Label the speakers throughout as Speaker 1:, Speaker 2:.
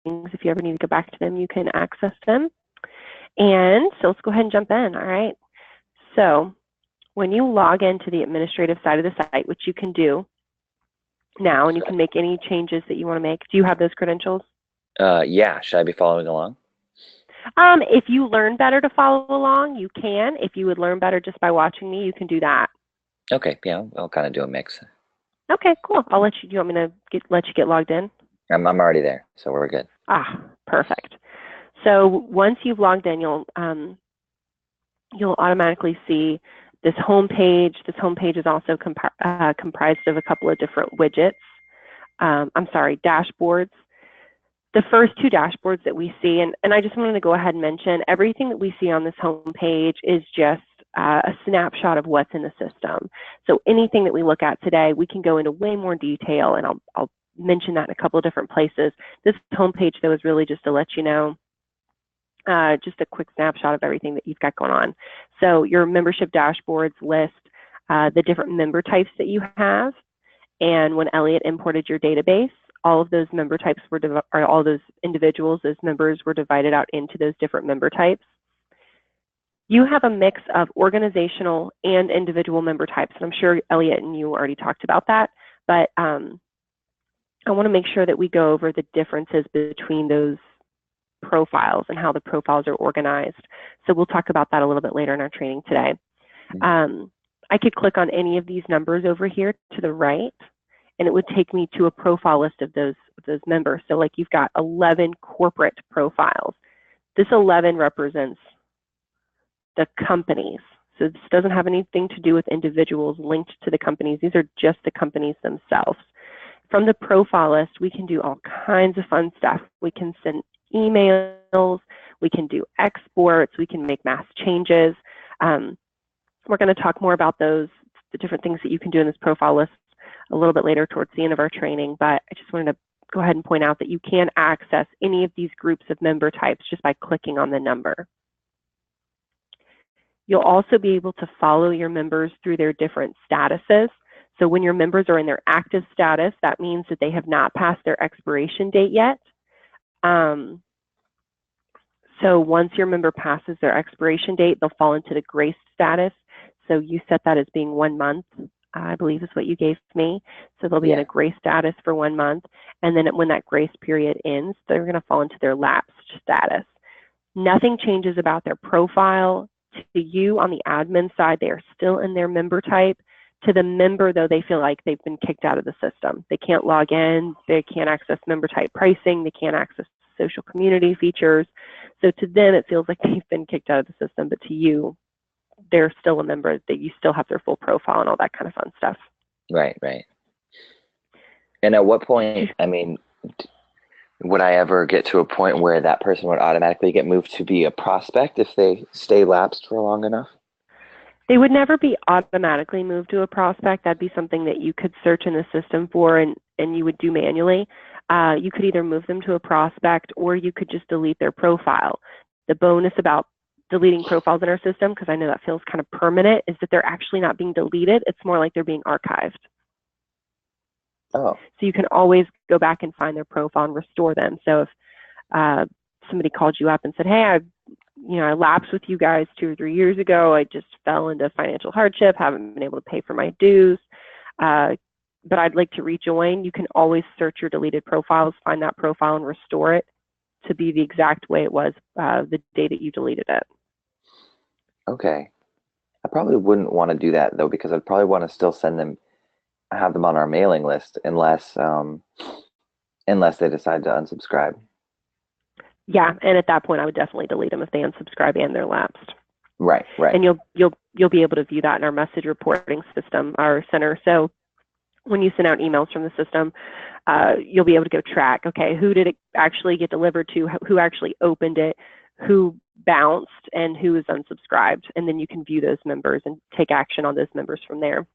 Speaker 1: If you ever need to go back to them, you can access them. And so let's go ahead and jump in. All right. So when you log into the administrative side of the site, which you can do now, and you can make any changes that you want to make. Do you have those credentials?
Speaker 2: Yeah. Should I be following along?
Speaker 1: If you learn better to follow along, you can. If you would learn better just by watching me, you can do that.
Speaker 2: Okay. Yeah. I'll kind of do a mix.
Speaker 1: Okay, cool. I'll let you. Do you want me to let you get logged in?
Speaker 2: I'm already there, so we're good.
Speaker 1: Perfect. So once you've logged in, you'll automatically see this home page. This home page is also comprised of a couple of different widgets. Dashboards. The first two dashboards that we see, and I just wanted to go ahead and mention, everything that we see on this home page is just a snapshot of what's in the system. So anything that we look at today, we can go into way more detail, and I'll mention that in a couple of different places. This homepage, though, is really just to let you know, just a quick snapshot of everything that you've got going on. So your membership dashboards list the different member types that you have, and when Elliot imported your database, all of those member types or all those individuals, those members were divided out into those different member types. You have a mix of organizational and individual member types, and I'm sure Elliot and you already talked about that, but I want to make sure that we go over the differences between those profiles and how the profiles are organized. So we'll talk about that a little bit later in our training today. I could click on any of these numbers over here to the right, and it would take me to a profile list of those members. So like you've got 11 corporate profiles. This 11 represents the companies. So this doesn't have anything to do with individuals linked to the companies. These are just the companies themselves. From the profile list, we can do all kinds of fun stuff. We can send emails, we can do exports, we can make mass changes. We're going to talk more about those, the different things that you can do in this profile list a little bit later towards the end of our training, but I just wanted to go ahead and point out that you can access any of these groups of member types just by clicking on the number. You'll also be able to follow your members through their different statuses. So when your members are in their active status, that means that they have not passed their expiration date yet. So once your member passes their expiration date, they'll fall into the grace status. So you set that as being 1 month, I believe is what you gave me. So they'll be in a grace status for 1 month. And then when that grace period ends, they're going to fall into their lapsed status. Nothing changes about their profile. To you on the admin side, they are still in their member type. To the member, though, they feel like they've been kicked out of the system. They can't log in. They can't access member type pricing. They can't access social community features. So to them, it feels like they've been kicked out of the system. But to you, they're still a member, that you still have their full profile and all that kind of fun stuff.
Speaker 2: Right, right. And at what point, I mean, would I ever get to a point where that person would automatically get moved to be a prospect if they stay lapsed for long enough?
Speaker 1: They would never be automatically moved to a prospect. That'd be something that you could search in the system for and you would do manually. You could either move them to a prospect or you could just delete their profile. The bonus about deleting profiles in our system, because I know that feels kind of permanent, is that they're actually not being deleted. It's more like they're being archived.
Speaker 2: Oh.
Speaker 1: So you can always go back and find their profile and restore them. So if somebody called you up and said, hey, I lapsed with you guys 2 or 3 years ago. I just fell into financial hardship, haven't been able to pay for my dues, but I'd like to rejoin. You can always search your deleted profiles, find that profile and restore it to be the exact way it was the day that you deleted it.
Speaker 2: Okay. I probably wouldn't want to do that, though, because I'd probably want to still have them on our mailing list unless they decide to unsubscribe.
Speaker 1: Yeah, and at that point, I would definitely delete them if they unsubscribe and they're lapsed.
Speaker 2: Right, right.
Speaker 1: And you'll be able to view that in our message reporting system, our center. So when you send out emails from the system, you'll be able to go track, okay, who did it actually get delivered to, who actually opened it, who bounced, and who is unsubscribed. And then you can view those members and take action on those members from there.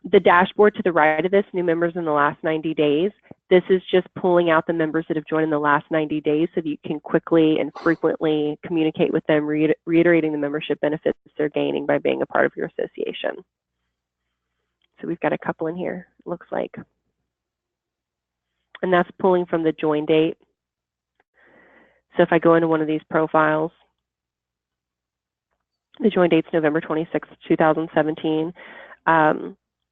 Speaker 1: The dashboard to the right of this, new members in the last 90 days, this is just pulling out the members that have joined in the last 90 days so that you can quickly and frequently communicate with them, reiterating the membership benefits they're gaining by being a part of your association. So we've got a couple in here, it looks like. and that's pulling from the join date. So if I go into one of these profiles, the join date's November 26th, 2017.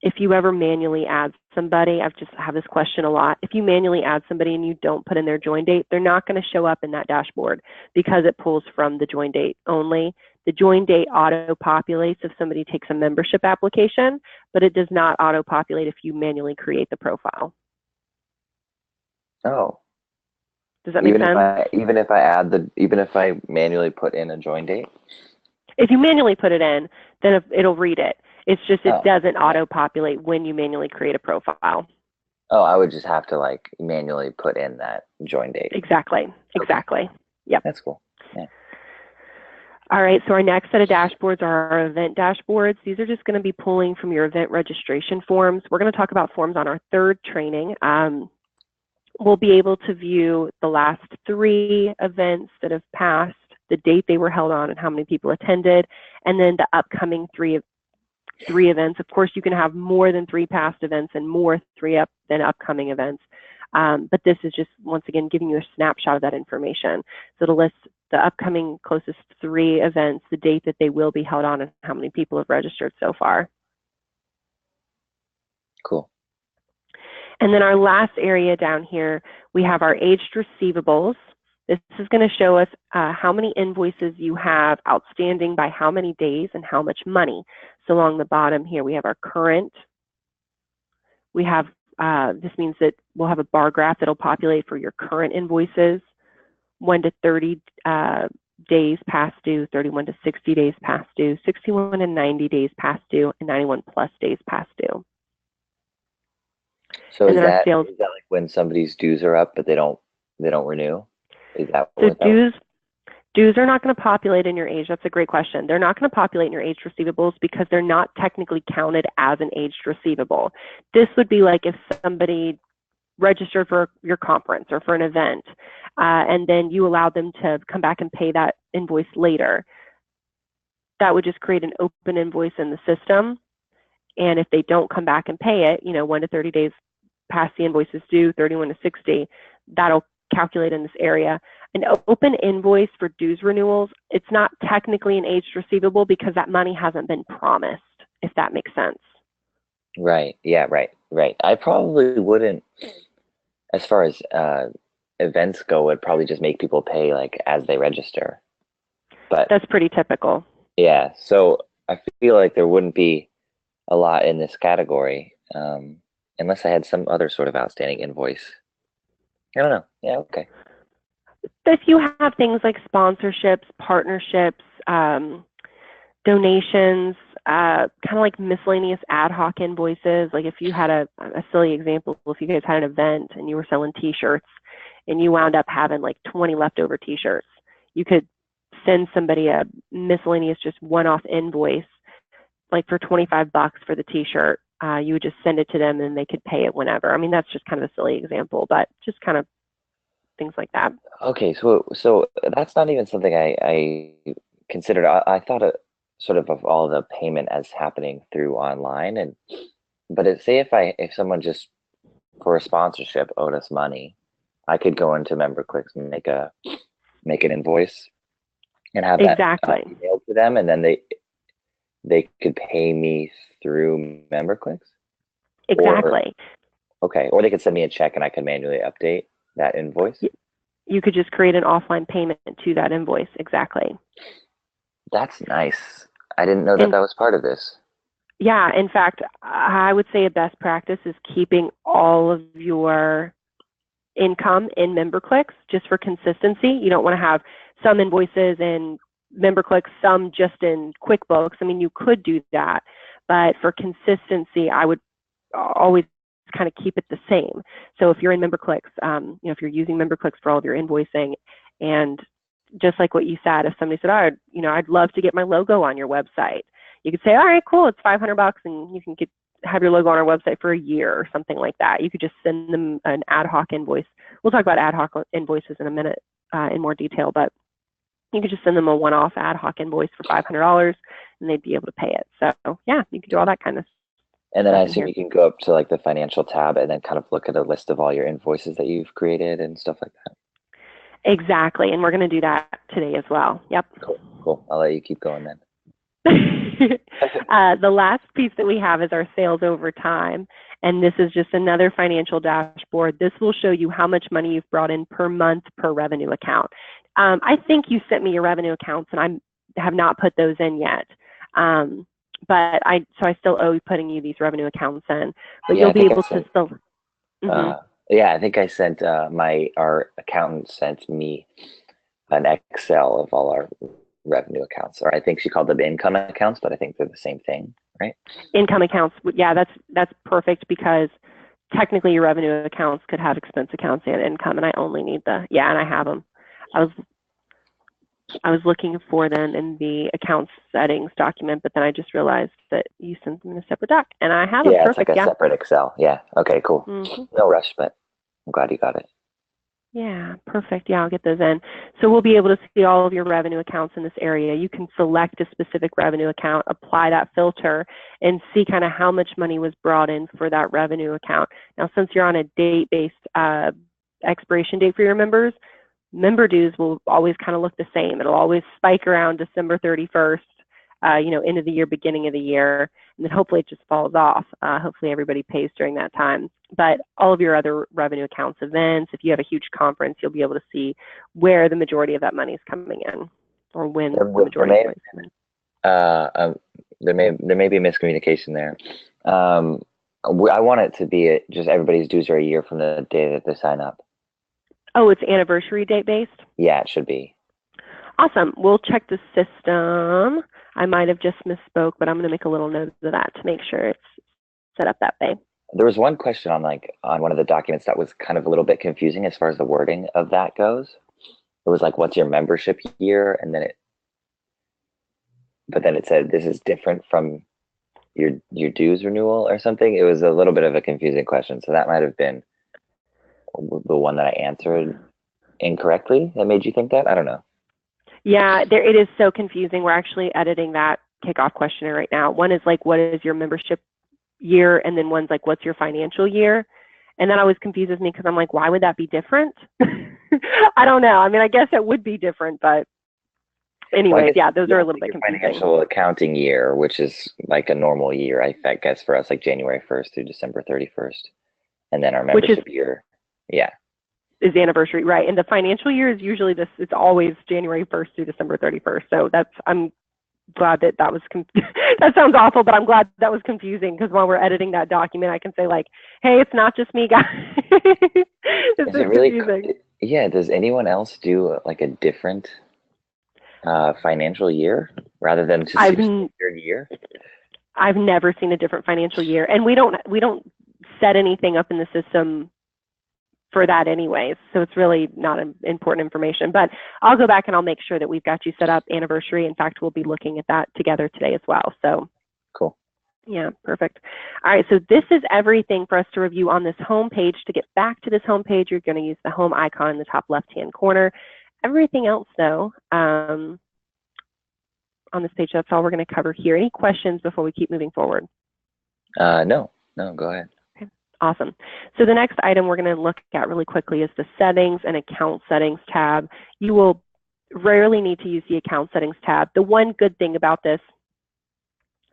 Speaker 1: If you ever manually add somebody, I've just have this question a lot. If you manually add somebody and you don't put in their join date, they're not going to show up in that dashboard because it pulls from the join date only. The join date auto-populates if somebody takes a membership application, but it does not auto-populate if you manually create the profile.
Speaker 2: Oh.
Speaker 1: Does that make sense?
Speaker 2: Even if I manually put in a join date?
Speaker 1: If you manually put it in, then it'll read it. It's just it
Speaker 2: Oh.
Speaker 1: doesn't auto-populate when you manually create a profile.
Speaker 2: Oh, I would just have to like manually put in that join date.
Speaker 1: Exactly. Exactly. Yep.
Speaker 2: That's cool. Yeah.
Speaker 1: All right, so our next set of dashboards are our event dashboards. These are just going to be pulling from your event registration forms. We're going to talk about forms on our third training. We'll be able to view the last 3 events that have passed, the date they were held on and how many people attended, and then the upcoming three events. Of course, you can have more than 3 past events and more 3 upcoming events. But this is just, once again, giving you a snapshot of that information. So it'll list the upcoming closest 3 events, the date that they will be held on, and how many people have registered so far.
Speaker 2: Cool.
Speaker 1: And then our last area down here, we have our aged receivables. This is going to show us how many invoices you have outstanding by how many days and how much money. So along the bottom here, we have our current. We have, this means that we'll have a bar graph that'll populate for your current invoices, 1 to 30 days past due, 31 to 60 days past due, 61 to 90 days past due, and 91 plus days past due.
Speaker 2: So is that like when somebody's dues are up but they don't renew? Is that
Speaker 1: so dues are not going to populate in your age? That's a great question. They're not going to populate in your aged receivables because they're not technically counted as an aged receivable. This would be like if somebody registered for your conference or for an event, and then you allowed them to come back and pay that invoice later. That would just create an open invoice in the system. And if they don't come back and pay it, 1 to 30 days past the invoice is due, 31 to 60, that'll calculate in this area. An open invoice for dues renewals, it's not technically an aged receivable because that money hasn't been promised, if that makes sense.
Speaker 2: Right. Yeah, right. I probably wouldn't, as far as events go, would probably just make people pay like as they register. But
Speaker 1: that's pretty typical.
Speaker 2: Yeah. So I feel like there wouldn't be a lot in this category unless I had some other sort of outstanding invoice. I don't know. Yeah, okay.
Speaker 1: If you have things like sponsorships, partnerships, donations, kind of like miscellaneous ad hoc invoices, like if you had a silly example, if you guys had an event and you were selling t-shirts and you wound up having like 20 leftover t-shirts, you could send somebody a miscellaneous just one-off invoice, like for $25 for the t-shirt. You would just send it to them and they could pay it whenever. I mean, that's just kind of a silly example, but just kind of things like that.
Speaker 2: Okay, so that's not even something I considered. I thought sort of all the payment as happening through online, but say if someone just for a sponsorship owed us money, I could go into MemberClicks and make an invoice and have that emailed to them, and then they could pay me through MemberClicks?
Speaker 1: Exactly.
Speaker 2: Or they could send me a check and I could manually update that invoice?
Speaker 1: You could just create an offline payment to that invoice. Exactly.
Speaker 2: That's nice. I didn't know that was part of this.
Speaker 1: Yeah. In fact, I would say a best practice is keeping all of your income in MemberClicks just for consistency. You don't want to have some invoices in MemberClicks, some just in QuickBooks. I mean, you could do that, but for consistency, I would always kind of keep it the same. So if you're in MemberClicks, if you're using MemberClicks for all of your invoicing, and just like what you said, if somebody said, I'd love to get my logo on your website, you could say, all right, cool, it's $500 and you can have your logo on our website for a year or something like that. You could just send them an ad hoc invoice. We'll talk about ad hoc invoices in a minute in more detail, but you could just send them a one-off ad hoc invoice for $500 and they'd be able to pay it. So yeah, you could do all that kind of stuff.
Speaker 2: And then I
Speaker 1: up in
Speaker 2: assume
Speaker 1: here.
Speaker 2: you can go up to like the financial tab and then kind of look at a list of all your invoices that you've created and stuff like that.
Speaker 1: Exactly, and we're going to do that today as well. Yep.
Speaker 2: Cool. Cool. I'll let you keep going then.
Speaker 1: The last piece that we have is our sales over time. And this is just another financial dashboard. This will show you how much money you've brought in per month per revenue account. I think you sent me your revenue accounts, and I have not put those in yet. But so I still owe putting you these revenue accounts in. But
Speaker 2: Yeah,
Speaker 1: you'll be able to still.
Speaker 2: yeah, I think I sent our accountant sent me an Excel of all our revenue accounts, or I think she called them income accounts, but I think they're the same thing, right?
Speaker 1: Income accounts, yeah, that's perfect because technically your revenue accounts could have expense accounts and income, and I only need and I have them. I was looking for them in the account settings document, but then I just realized that you sent them in a separate doc, and I have them.
Speaker 2: Yeah,
Speaker 1: Perfect.
Speaker 2: it's like a separate Excel. Yeah. Okay, cool.
Speaker 1: Mm-hmm.
Speaker 2: No rush, but I'm glad you got it.
Speaker 1: Yeah, perfect. Yeah, I'll get those in. So we'll be able to see all of your revenue accounts in this area. You can select a specific revenue account, apply that filter, and see kind of how much money was brought in for that revenue account. Now, since you're on a date-based expiration date for your members, member dues will always kind of look the same. It'll always spike around December 31st, end of the year, beginning of the year, and then hopefully it just falls off. Hopefully everybody pays during that time. But all of your other revenue accounts, events, if you have a huge conference, you'll be able to see where the majority of that money is coming in, or when the majority of the money is coming
Speaker 2: in. There may be a miscommunication there. I want it to be just everybody's dues are a year from the day that they sign up.
Speaker 1: Oh, it's anniversary date based?
Speaker 2: Yeah, it should be.
Speaker 1: Awesome. We'll check the system. I might have just misspoke, but I'm going to make a little note of that to make sure it's set up that way.
Speaker 2: There was one question on one of the documents that was kind of a little bit confusing as far as the wording of that goes. It was like, what's your membership year? And then but then it said this is different from your dues renewal or something. It was a little bit of a confusing question. So that might have been the one that I answered incorrectly that made you think that. I don't know.
Speaker 1: Yeah, it is so confusing. We're actually editing that kickoff questionnaire right now. One is like, what is your membership year? And then one's like, what's your financial year? And that always confuses me because I'm like, why would that be different? I don't know. I mean, I guess it would be different, but anyways, yeah, those are a little bit confusing.
Speaker 2: Financial accounting year, which is like a normal year, I guess for us, like January 1st through December 31st. And then our membership year, yeah,
Speaker 1: is the anniversary, right? And the financial year is usually it's always January 1st through December 31st. So I'm glad that was, that sounds awful, but I'm glad that was confusing because while we're editing that document, I can say like, hey, it's not just me, guys. It's really confusing.
Speaker 2: Yeah, does anyone else do like a different financial year rather than just your year?
Speaker 1: I've never seen a different financial year, and we don't set anything up in the system for that anyways, so it's really not important information. But I'll go back and I'll make sure that we've got you set up anniversary. In fact, we'll be looking at that together today as well. So
Speaker 2: cool.
Speaker 1: Yeah, perfect. All right, so this is everything for us to review on this home page. To get back to this home page, you're going to use the home icon in the top left-hand corner. Everything else, though, on this page, that's all we're going to cover here. Any questions before we keep moving forward?
Speaker 2: No, go ahead.
Speaker 1: Okay, awesome. So the next item we're going to look at really quickly is the Settings and Account Settings tab. You will rarely need to use the Account Settings tab. The one good thing about this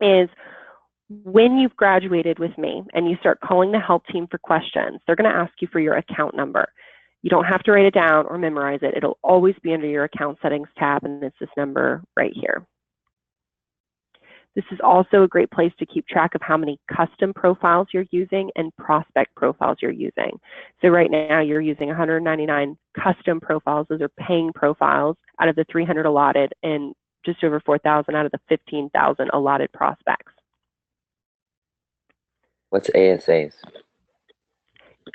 Speaker 1: is when you've graduated with me and you start calling the help team for questions, they're going to ask you for your account number. You don't have to write it down or memorize it. It'll always be under your Account Settings tab, and it's this number right here. This is also a great place to keep track of how many custom profiles you're using and prospect profiles you're using. So right now you're using 199 custom profiles. Those are paying profiles out of the 300 allotted and just over 4,000 out of the 15,000 allotted prospects.
Speaker 2: What's ASAs?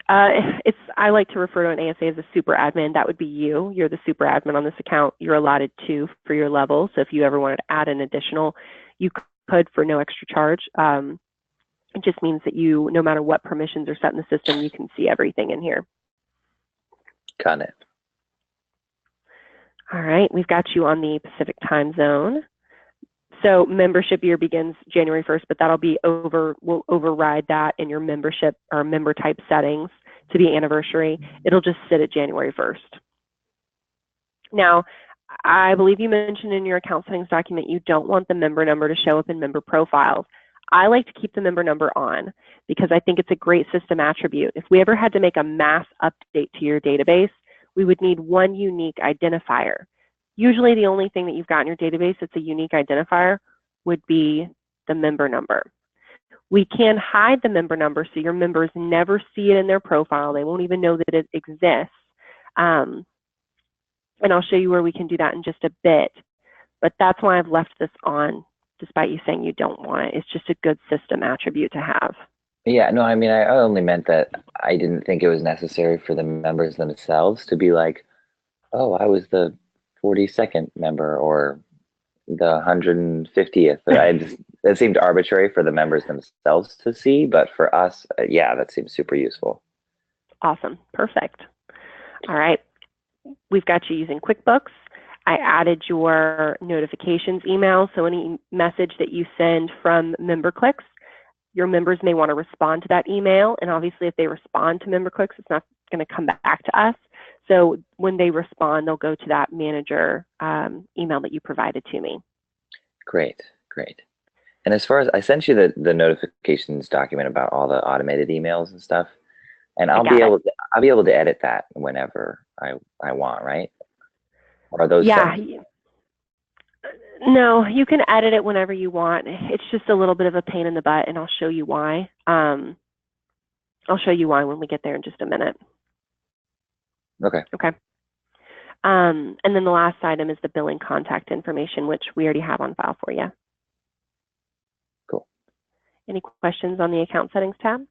Speaker 1: I like to refer to an ASA as a super admin. That would be you. You're the super admin on this account. You're allotted 2 for your level. So if you ever wanted to add an additional, you could for no extra charge. It just means that you, no matter what permissions are set in the system, you can see everything in here.
Speaker 2: Got it.
Speaker 1: All right, we've got you on the Pacific time zone. So membership year begins January 1st, but we'll override that in your membership or member type settings to be anniversary. It'll just sit at January 1st. Now, I believe you mentioned in your account settings document you don't want the member number to show up in member profiles. I like to keep the member number on because I think it's a great system attribute. If we ever had to make a mass update to your database, we would need one unique identifier. Usually the only thing that you've got in your database that's a unique identifier would be the member number. We can hide the member number so your members never see it in their profile. They won't even know that it exists. And I'll show you where we can do that in just a bit. But that's why I've left this on, despite you saying you don't want it. It's just a good system attribute to have.
Speaker 2: Yeah, no, I mean, I only meant that I didn't think it was necessary for the members themselves to be like, oh, I was the 42nd member or the 150th. It seemed arbitrary for the members themselves to see, but for us, yeah, that seems super useful.
Speaker 1: Awesome. Perfect. All right. We've got you using QuickBooks. I added your notifications email, so any message that you send from MemberClicks, your members may want to respond to that email, and obviously if they respond to MemberClicks, it's not going to come back to us. So when they respond, they'll go to that manager email that you provided to me.
Speaker 2: Great, great. And as far as I sent you the notifications document about all the automated emails and stuff, and I'll be able to edit that whenever I want, right? Or are those
Speaker 1: No, you can edit it whenever you want. It's just a little bit of a pain in the butt, and I'll show you why. I'll show you why when we get there in just a minute.
Speaker 2: Okay.
Speaker 1: Okay. And then the last item is the billing contact information, which we already have on file for you.
Speaker 2: Cool.
Speaker 1: Any questions on the account settings tab?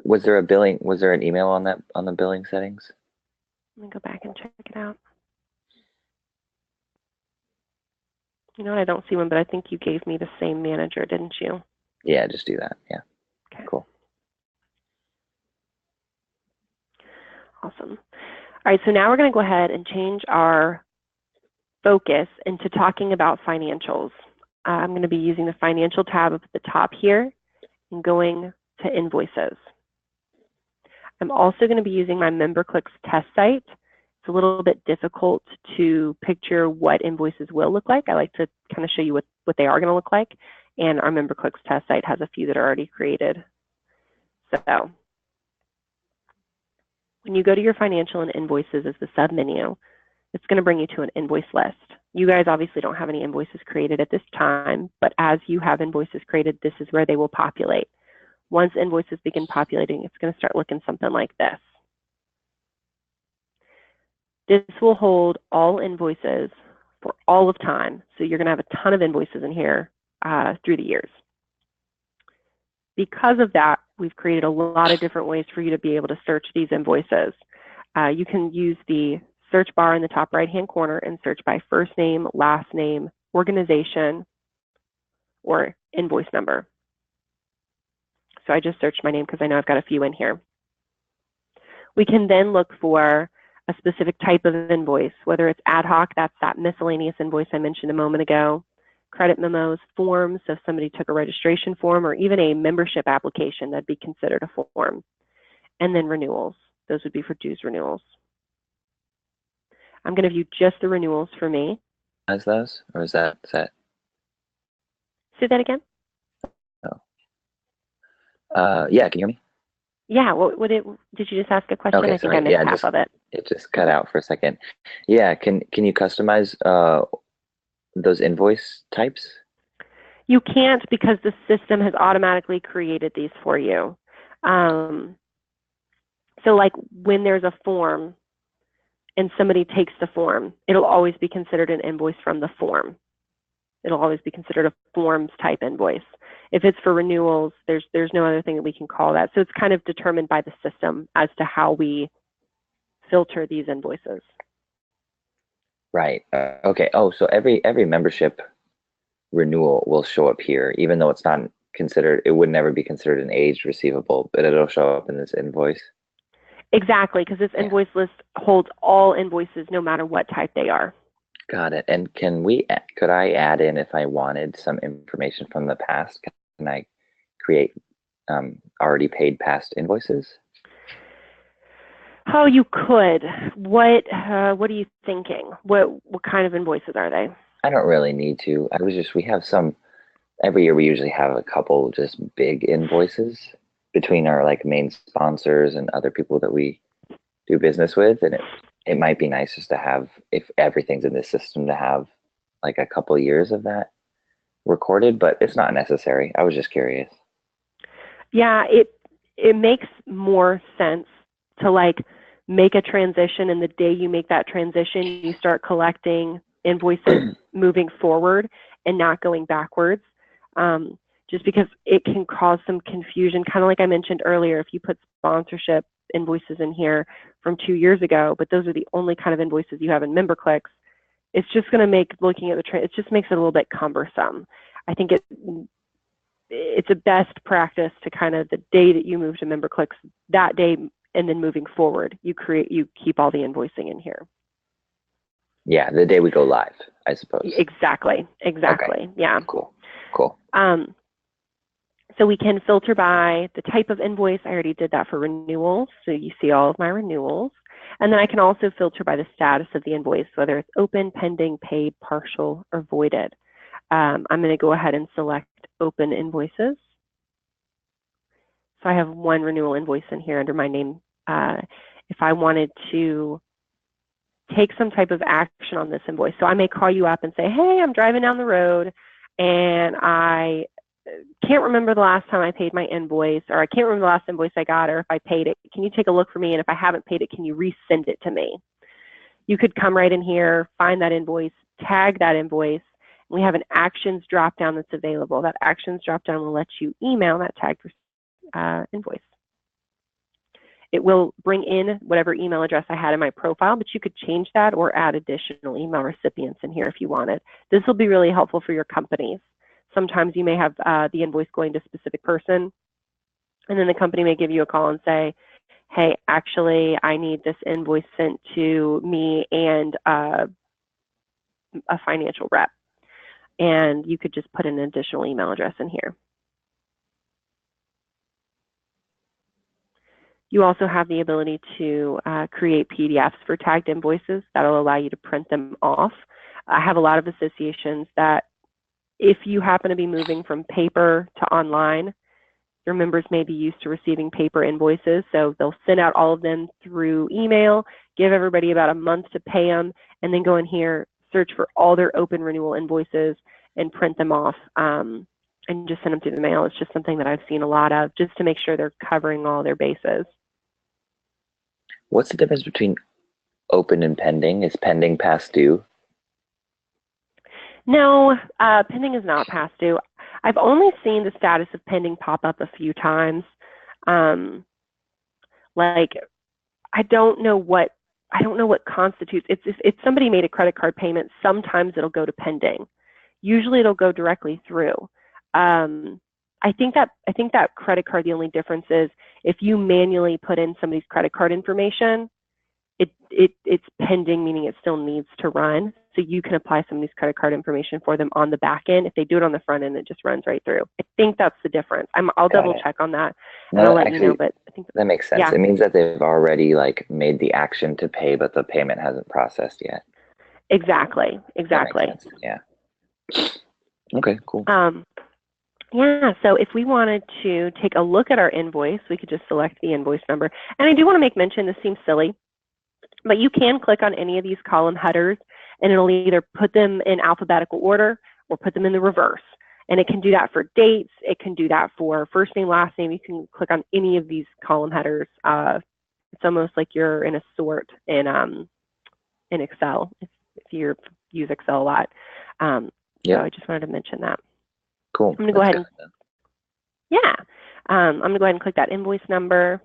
Speaker 2: Was there an email on the billing settings?
Speaker 1: Let me go back and check it out. You know what, I don't see one, but I think you gave me the same manager, didn't you?
Speaker 2: Yeah, just do that. Yeah.
Speaker 1: Okay.
Speaker 2: Cool.
Speaker 1: Awesome. All right, so now we're going to go ahead and change our focus into talking about financials. I'm going to be using the financial tab up at the top here and going to invoices. I'm also going to be using my MemberClicks test site. It's a little bit difficult to picture what invoices will look like. I like to kind of show you what they are going to look like. And our MemberClicks test site has a few that are already created. So when you go to your financial and invoices as the submenu, it's going to bring you to an invoice list. You guys obviously don't have any invoices created at this time, but as you have invoices created, this is where they will populate. Once invoices begin populating, it's going to start looking something like this. This will hold all invoices for all of time. So you're going to have a ton of invoices in here through the years. Because of that, we've created a lot of different ways for you to be able to search these invoices. You can use the search bar in the top right-hand corner and search by first name, last name, organization, or invoice number. So I just searched my name because I know I've got a few in here. We can then look for a specific type of invoice, whether it's ad hoc, that's that miscellaneous invoice I mentioned a moment ago, credit memos, forms, so if somebody took a registration form, or even a membership application, that'd be considered a form. And then renewals, those would be for dues renewals. I'm going to view just the renewals for me.
Speaker 2: As those, or is that set?
Speaker 1: Say that again?
Speaker 2: Yeah, can you hear me?
Speaker 1: Yeah, did you just ask a question?
Speaker 2: Okay,
Speaker 1: I think I missed half of it.
Speaker 2: It just cut out for a second. Yeah, can you customize those invoice types?
Speaker 1: You can't, because the system has automatically created these for you. So like when there's a form and somebody takes the form, it'll always be considered an invoice from the form. It'll always be considered a forms type invoice. If it's for renewals, there's no other thing that we can call that. So it's kind of determined by the system as to how we filter these invoices.
Speaker 2: Right. Okay. Oh, so every membership renewal will show up here, even though it's not considered, it would never be considered an aged receivable, but it'll show up in this invoice.
Speaker 1: Exactly, because this invoice list holds all invoices no matter what type they are.
Speaker 2: Got it. And could I add in if I wanted some information from the past? Can I create already paid past invoices?
Speaker 1: Oh, you could. What are you thinking? What kind of invoices are they?
Speaker 2: I don't really need to. We have some, every year we usually have a couple just big invoices between our like main sponsors and other people that we do business with. And it might be nice just to have, if everything's in this system, to have like a couple years of that recorded, but it's not necessary. I was just curious.
Speaker 1: Yeah, it makes more sense to like make a transition, and the day you make that transition, you start collecting invoices moving forward and not going backwards. Just because it can cause some confusion, kind of like I mentioned earlier, if you put sponsorship invoices in here from 2 years ago, but those are the only kind of invoices you have in MemberClicks, it's just going to make looking at it just makes it a little bit cumbersome. I think it's a best practice to kind of the day that you move to MemberClicks, that day, and then moving forward, you keep all the invoicing in here.
Speaker 2: Yeah, the day we go live, I suppose.
Speaker 1: Exactly.
Speaker 2: Okay.
Speaker 1: Yeah.
Speaker 2: Cool.
Speaker 1: So we can filter by the type of invoice. I already did that for renewals, so you see all of my renewals. And then I can also filter by the status of the invoice, whether it's open, pending, paid, partial, or voided. I'm going to go ahead and select open invoices. So I have one renewal invoice in here under my name. If I wanted to take some type of action on this invoice, so I may call you up and say, hey, I'm driving down the road and I can't remember the last time I paid my invoice, or I can't remember the last invoice I got, or if I paid it. Can you take a look for me? And if I haven't paid it, can you resend it to me? You could come right in here, find that invoice, tag that invoice. We have an actions drop down that's available. That actions drop down will let you email that tagged invoice. It will bring in whatever email address I had in my profile, but you could change that or add additional email recipients in here if you wanted. This will be really helpful for your companies. Sometimes you may have the invoice going to a specific person, and then the company may give you a call and say, hey, actually, I need this invoice sent to me and a financial rep. And you could just put an additional email address in here. You also have the ability to create PDFs for tagged invoices. That'll allow you to print them off. I have a lot of associations that if you happen to be moving from paper to online, your members may be used to receiving paper invoices, so they'll send out all of them through email, give everybody about a month to pay them, and then go in here, search for all their open renewal invoices and print them off and just send them through the mail. It's just something that I've seen a lot of, just to make sure they're covering all their bases.
Speaker 2: What's the difference between open and pending? Is pending past due?
Speaker 1: No, pending is not past due. I've only seen the status of pending pop up a few times. Like, I don't know what constitutes. If somebody made a credit card payment, sometimes it'll go to pending. Usually it'll go directly through. I think that credit card, the only difference is if you manually put in somebody's credit card information, it's pending, meaning it still needs to run. So you can apply somebody's credit card information for them on the back end. If they do it on the front end, it just runs right through. I think that's the difference. I'll double check on that, and I'll let you know. But I think
Speaker 2: that makes sense. Yeah. It means that they've already like made the action to pay, but the payment hasn't processed yet.
Speaker 1: Exactly.
Speaker 2: Yeah. Okay, cool.
Speaker 1: Yeah, so if we wanted to take a look at our invoice, we could just select the invoice number. And I do want to make mention, this seems silly, but you can click on any of these column headers and it'll either put them in alphabetical order or put them in the reverse. And it can do that for dates. It can do that for first name, last name. You can click on any of these column headers. It's almost like you're in a sort in Excel, if you use Excel a lot. So I just wanted to mention that.
Speaker 2: Cool.
Speaker 1: I'm going to go ahead and, I'm going to go ahead and click that invoice number.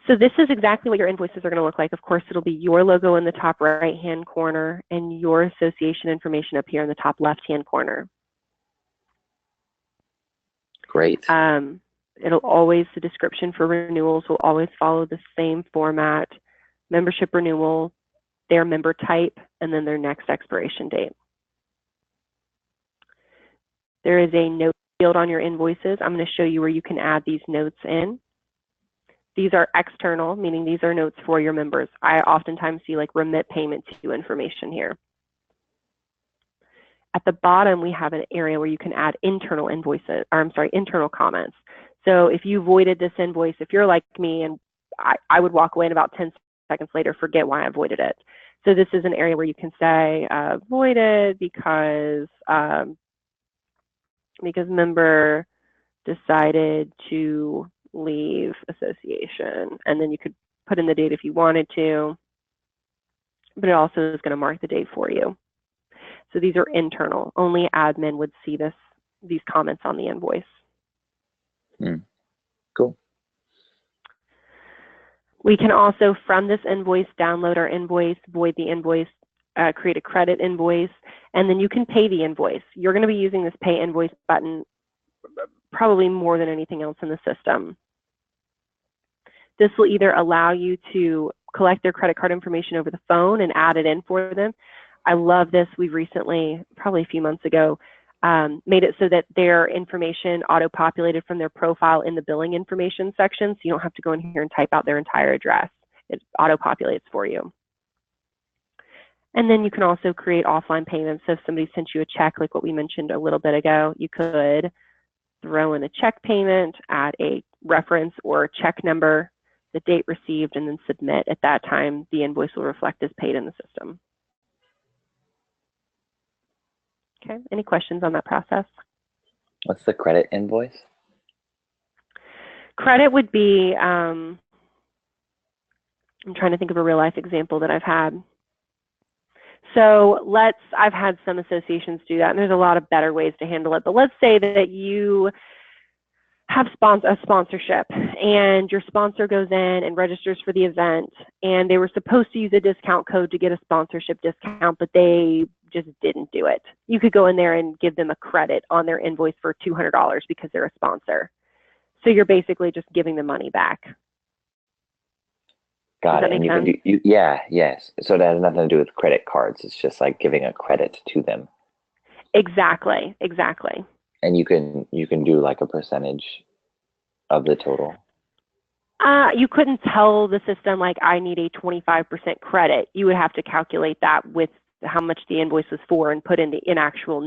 Speaker 1: So this is exactly what your invoices are going to look like. Of course, it'll be your logo in the top right-hand corner and your association information up here in the top left-hand corner.
Speaker 2: Great.
Speaker 1: It'll always, the description for renewals will always follow the same format. Membership renewal, their member type, and then their next expiration date. There is a note field on your invoices. I'm going to show you where you can add these notes in. These are external, meaning these are notes for your members. I oftentimes see like remit payment to information here. At the bottom, we have an area where you can add internal invoices, or I'm sorry, internal comments. So if you voided this invoice, if you're like me, and I would walk away and about 10 seconds later forget why I voided it. So this is an area where you can say voided because member decided to leave association, and then you could put in the date if you wanted to, but it also is going to mark the date for you. So these are internal. Only admin would see these comments on the invoice.
Speaker 2: Cool.
Speaker 1: We can also, from this invoice, download our invoice, void the invoice, create a credit invoice, and then you can pay the invoice. You're going to be using this pay invoice button probably more than anything else in the system. This will either allow you to collect their credit card information over the phone and add it in for them. I love this. We've recently, probably a few months ago, made it so that their information auto-populated from their profile in the billing information section, so you don't have to go in here and type out their entire address. It auto-populates for you. And then you can also create offline payments. So if somebody sent you a check, like what we mentioned a little bit ago, you could throw in a check payment, add a reference or check number, the date received, and then submit. At that time, the invoice will reflect as paid in the system. Okay, any questions on that process?
Speaker 2: What's the credit invoice?
Speaker 1: Credit would be, I'm trying to think of a real life example that I've had. So I've had some associations do that, and there's a lot of better ways to handle it, but let's say that you have a sponsorship and your sponsor goes in and registers for the event, and they were supposed to use a discount code to get a sponsorship discount, but they just didn't do it. You could go in there and give them a credit on their invoice for $200 because they're a sponsor. So you're basically just giving the money back.
Speaker 2: Got it. And you can do, yes. So that has nothing to do with credit cards. It's just like giving a credit to them.
Speaker 1: Exactly.
Speaker 2: And you can do like a percentage of the total.
Speaker 1: You couldn't tell the system like I need a 25% credit. You would have to calculate that with how much the invoice was for and put in the actual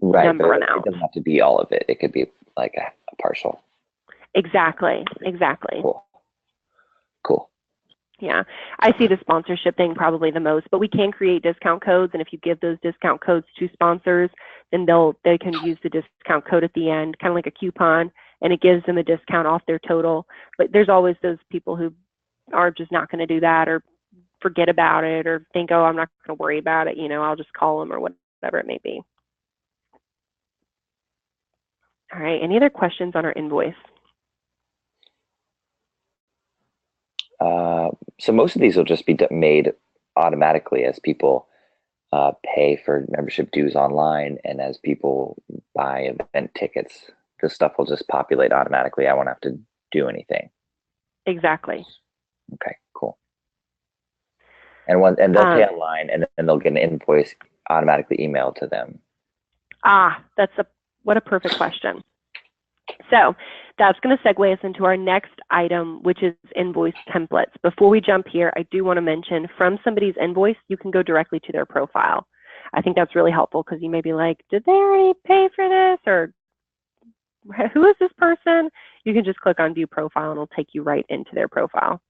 Speaker 1: number amount.
Speaker 2: It doesn't have to be all of it. It could be like a partial.
Speaker 1: Exactly.
Speaker 2: Cool.
Speaker 1: Yeah, I see the sponsorship thing probably the most, but we can create discount codes, and if you give those discount codes to sponsors, then they can use the discount code at the end, kind of like a coupon, and it gives them a discount off their total. But there's always those people who are just not going to do that, or forget about it, or think, oh, I'm not going to worry about it, I'll just call them, or whatever it may be. All right, any other questions on our invoice?
Speaker 2: So most of these will just be made automatically as people pay for membership dues online, and as people buy event tickets. This stuff will just populate automatically. I won't have to do anything.
Speaker 1: Exactly.
Speaker 2: Okay, cool. And they'll pay online, and then they'll get an invoice automatically emailed to them.
Speaker 1: What a perfect question. So that's going to segue us into our next item, which is invoice templates. Before we jump here, I do want to mention, from somebody's invoice, you can go directly to their profile. I think that's really helpful because you may be like, did they already pay for this? Or who is this person? You can just click on view profile and it'll take you right into their profile.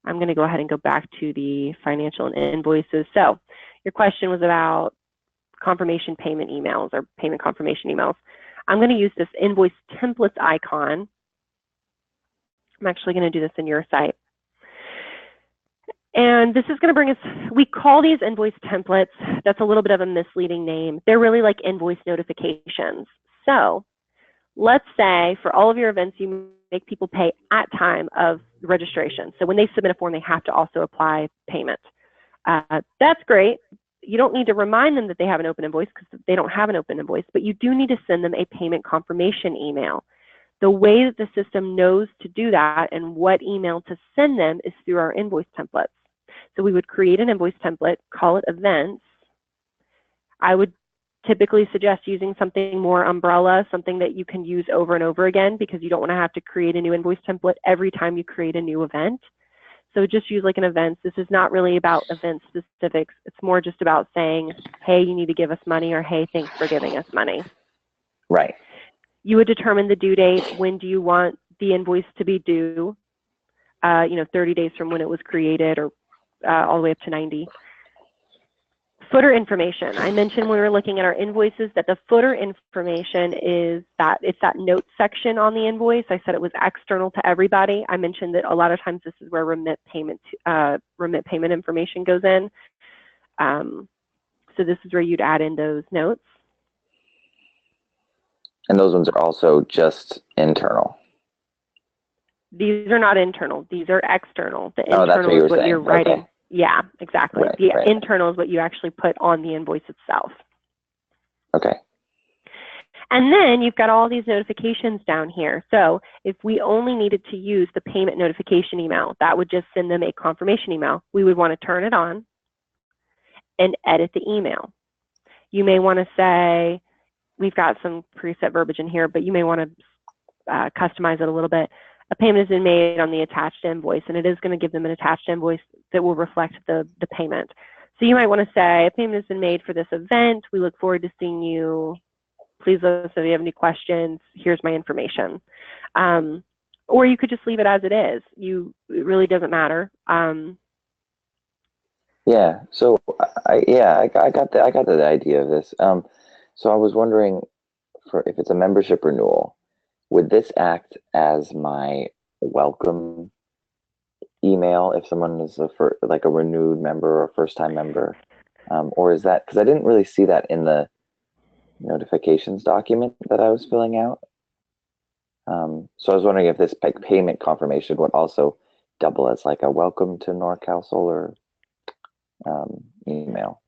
Speaker 1: I'm going to go ahead and go back to the financial and invoices. So your question was about confirmation payment emails or payment confirmation emails. I'm going to use this invoice templates icon. I'm actually going to do this in your site. And this is going to bring us, we call these invoice templates. That's a little bit of a misleading name. They're really like invoice notifications. So let's say for all of your events, you make people pay at time of registration. So when they submit a form, they have to also apply payment. That's great. You don't need to remind them that they have an open invoice because they don't have an open invoice, but you do need to send them a payment confirmation email. The way that the system knows to do that and what email to send them is through our invoice templates. So we would create an invoice template, call it events. I would typically suggest using something more umbrella, something that you can use over and over again, because you don't want to have to create a new invoice template every time you create a new event. So just use like an events. This is not really about event specifics. It's more just about saying, hey, you need to give us money, or hey, thanks for giving us money.
Speaker 2: Right.
Speaker 1: You would determine the due date. When do you want the invoice to be due? 30 days from when it was created, or all the way up to 90. Footer information. I mentioned when we were looking at our invoices that the footer information is that it's that note section on the invoice. I said it was external to everybody. I mentioned that a lot of times this is where remit payment information goes in. So this is where you'd add in those notes.
Speaker 2: And those ones are also just internal.
Speaker 1: These are not internal. These are external. The
Speaker 2: Oh, that's
Speaker 1: internal is what
Speaker 2: saying.
Speaker 1: you're writing.
Speaker 2: Okay.
Speaker 1: Yeah, exactly.
Speaker 2: Right,
Speaker 1: The
Speaker 2: right.
Speaker 1: internal is what you actually put on the invoice itself.
Speaker 2: Okay.
Speaker 1: And then you've got all these notifications down here. So if we only needed to use the payment notification email, that would just send them a confirmation email. We would want to turn it on and edit the email. You may want to say, we've got some preset verbiage in here, but you may want to customize it a little bit. A payment has been made on the attached invoice, and it is going to give them an attached invoice that will reflect the payment. So you might want to say, a payment has been made for this event. We look forward to seeing you. Please let us know if you have any questions. Here's my information. Or you could just leave it as it is. It really doesn't matter.
Speaker 2: Yeah. So I got the idea of this. So I was wondering, if it's a membership renewal, would this act as my welcome email if someone is like a renewed member or first-time member? Or is that, because I didn't really see that in the notifications document that I was filling out. So I was wondering if this payment confirmation would also double as like a welcome to NorCal Solar email.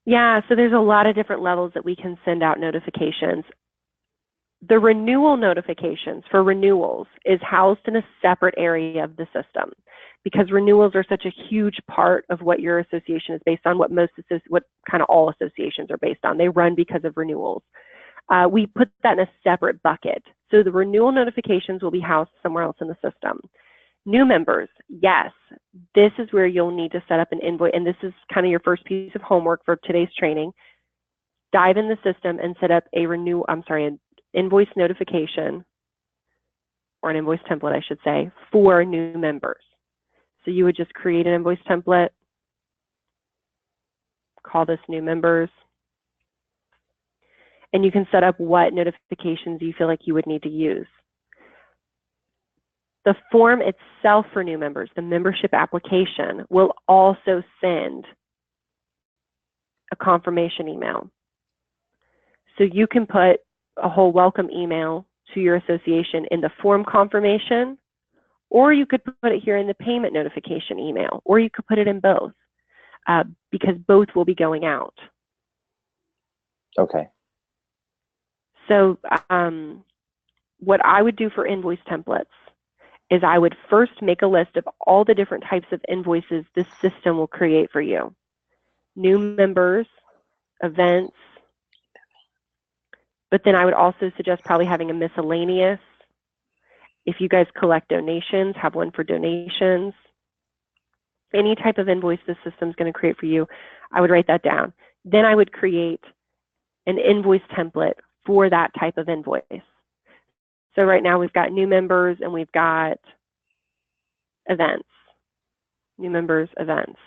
Speaker 1: Yeah, so there's a lot of different levels that we can send out notifications. The renewal notifications for renewals is housed in a separate area of the system, because renewals are such a huge part of what your association is based on, what kind of all associations are based on. They run because of renewals. We put that in a separate bucket. So the renewal notifications will be housed somewhere else in the system. New members, yes, this is where you'll need to set up an invoice, and this is kind of your first piece of homework for today's training. Dive in the system and set up an invoice notification, or an invoice template, I should say, for new members. So you would just create an invoice template, call this new members, and you can set up what notifications you feel like you would need to use. The form itself for new members, the membership application, will also send a confirmation email. So you can put a whole welcome email to your association in the form confirmation, or you could put it here in the payment notification email, or you could put it in both, because both will be going out.
Speaker 2: Okay.
Speaker 1: So what I would do for invoice templates is I would first make a list of all the different types of invoices this system will create for you. New members, events, but then I would also suggest probably having a miscellaneous. If you guys collect donations, have one for donations. Any type of invoice the system's going to create for you, I would write that down. Then I would create an invoice template for that type of invoice. So right now we've got new members and we've got events, new members, events.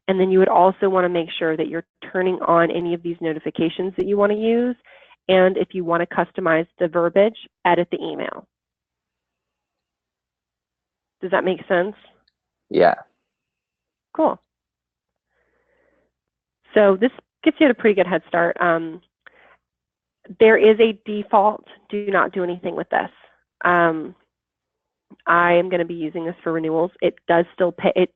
Speaker 1: And then you would also want to make sure that you're turning on any of these notifications that you want to use. And if you want to customize the verbiage, edit the email. Does that make sense?
Speaker 2: Yeah.
Speaker 1: Cool. So this gets you a pretty good head start. There is a default, do not do anything with this. I am going to be using this for renewals. It does still pay,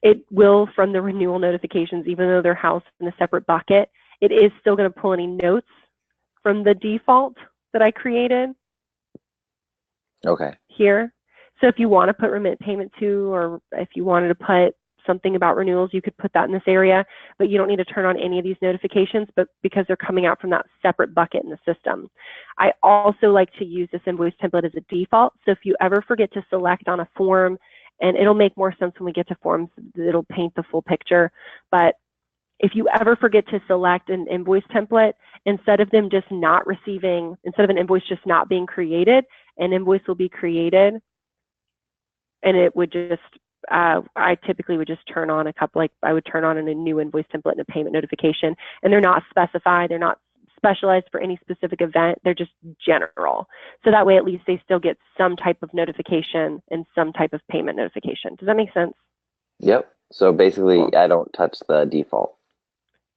Speaker 1: it will from the renewal notifications, even though they're housed in a separate bucket, it is still going to pull any notes from the default that I created.
Speaker 2: Okay.
Speaker 1: here. So if you want to put remit payment to, or if you wanted to put something about renewals, you could put that in this area, but you don't need to turn on any of these notifications, but because they're coming out from that separate bucket in the system. I also like to use this invoice template as a default. So if you ever forget to select on a form, and it'll make more sense when we get to forms, it'll paint the full picture. But if you ever forget to select an invoice template, instead of them just not receiving, instead of an invoice just not being created, an invoice will be created, and it would just, I typically would just turn on a couple, like I would turn on a new invoice template and a payment notification, and they're not specified, they're not specialized for any specific event, they're just general. So that way at least they still get some type of notification and some type of payment notification. Does that make sense?
Speaker 2: Yep. So basically,
Speaker 1: Cool.
Speaker 2: I don't touch the default.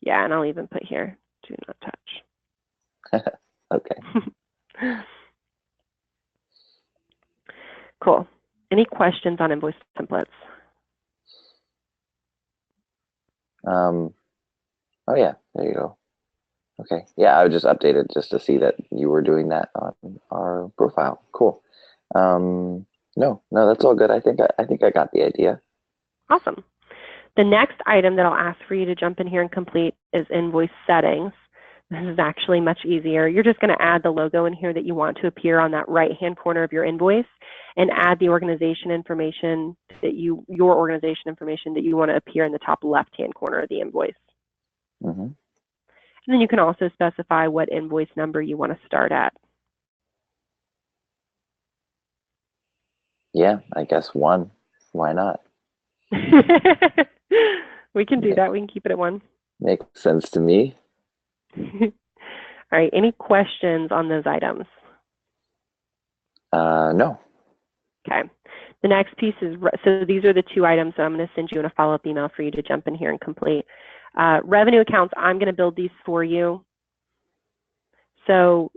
Speaker 1: Yeah, and I'll even put here, do not touch.
Speaker 2: Okay.
Speaker 1: Cool. Any questions on invoice templates?
Speaker 2: Oh yeah, there you go. Okay. Yeah, I would just update it just to see that you were doing that on our profile. Cool. No, that's all good. I think I got the idea.
Speaker 1: Awesome. The next item that I'll ask for you to jump in here and complete is invoice settings. This is actually much easier. You're just going to add the logo in here that you want to appear on that right-hand corner of your invoice, and add the organization information that your organization information that you want to appear in the top left-hand corner of the invoice.
Speaker 2: Mm-hmm.
Speaker 1: And then you can also specify what invoice number you want to start at.
Speaker 2: Yeah, I guess 1. Why not?
Speaker 1: We can do that. We can keep it at 1.
Speaker 2: Makes sense to me.
Speaker 1: All right. Any questions on those items?
Speaker 2: No.
Speaker 1: Okay. The next piece is, so these are the 2 items that I'm going to send you in a follow-up email for you to jump in here and complete. Revenue accounts, I'm going to build these for you. So